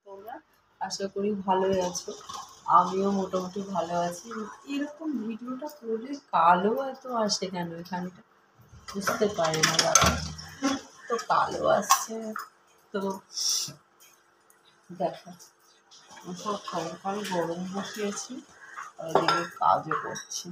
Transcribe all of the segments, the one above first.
তোমরা? আশা করি ভালোই আছো। আমিও মোটামুটি ভালো আছি। এরকম ভিডিওটা করলে কালো এত আসে কেন এখানটা? বুঝতে পারি না দাদা। তো কালো আসছে। তো দেখো, সব সকাল গরম বসিয়েছি আর এদিকে কাজও করছি।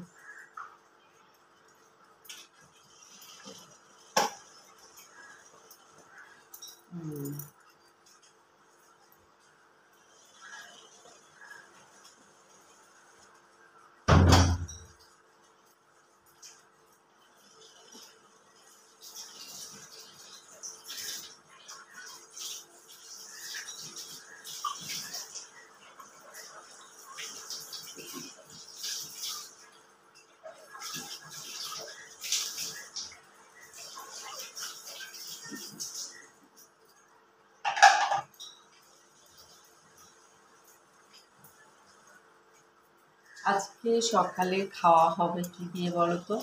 আজকে সকালে খাওয়া হবে কি দিয়ে বলো তো?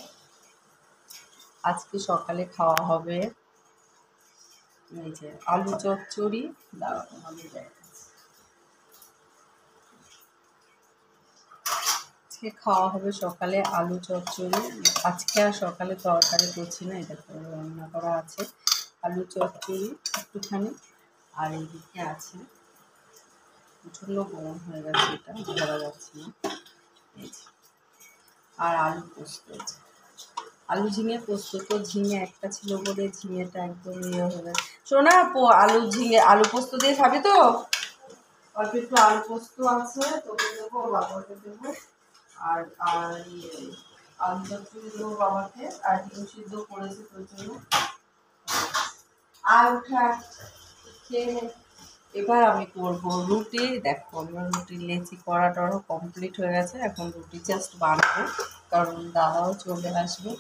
আজকে সকালে খাওয়া হবে এই যে আলু চচ্চড়ি। দাঁড়াও তোমাদের দেখাচ্ছি। আজকে খাওয়া হবে সকালে আলু চচ্চড়ি। আজকে আর সকালে তরকারি করছি না, এটা তো রান্না করা আছে। আলু চচ্চড়ি একটুখানি, আর এইদিকে আছে প্রচণ্ড গরম হয়ে গেছে, এটা ধরা যাচ্ছে না। এই যে, আর আলু পোস্ত, আলু ঝিঙে পোস্ত। তো ঝিঙে একটা ছিল বলে ঝিঙেটা একদম ইয়ে হয়ে গেছে। শোনা, আলু ঝিঙে আলু পোস্ত দিয়ে খাবি তো? অল্প একটু আলু পোস্ত আছে, তোকে দেবো, বাবাকে দেবো। আর আর আলু চচ্চড়ি দেবো বাবাকে, আর ডিম সিদ্ধ করেছি তোর জন্য। আর উঠা খেয়ে এবার আমি করবো রুটি। দেখো, আমার রুটি লেচি করা টরা কমপ্লিট হয়ে গেছে। এখন রুটি জাস্ট বানাবো, কারণ দাদাও চলে আসবে।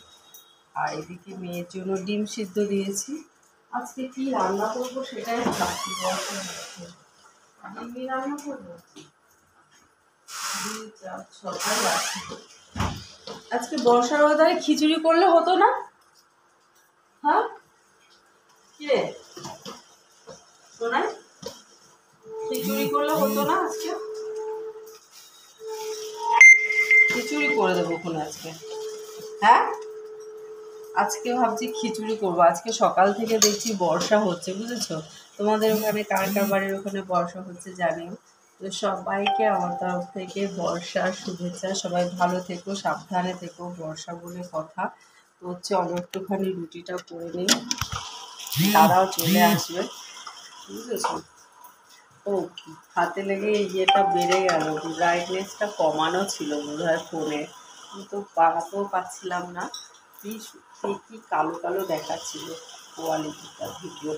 আর এদিকে মেয়ের জন্য ডিম সিদ্ধ দিয়েছি। আজকে কি রান্না করবো সেটাই ভাবছি। ডিমই রান্না করবো। আজকে বর্ষার ওয়েদারে খিচুড়ি করলে হতো না? হ্যাঁ, কে শোনায়? খিচুড়ি করলে হতো না আজকে? খিচুড়ি করে দেবো কোন আজকে? হ্যাঁ, আজকে ভাবছি খিচুড়ি করবো। আজকে সকাল থেকে দেখছি বর্ষা হচ্ছে, বুঝেছো? তোমাদের ওখানে কার কার বাড়ির ওখানে বর্ষা হচ্ছে জানিও। তো সবাইকে আমার তরফ থেকে বর্ষার শুভেচ্ছা। সবাই ভালো থেকো, সাবধানে থেকো, বর্ষা বলে কথা। তো চলো একটুখানি রুটিটা করে নিই, দাদাও চলে আসবে, বুঝেছো? ও, হাতে লেগে ইয়েটা বেড়ে গেল, ব্রাইটনেসটা কমানো ছিল বোধহয় ফোনে, কিন্তু বাড়াতেও পাচ্ছিলাম না। কি কালো কালো দেখাচ্ছিল কোয়ালিটিটা ভিডিও।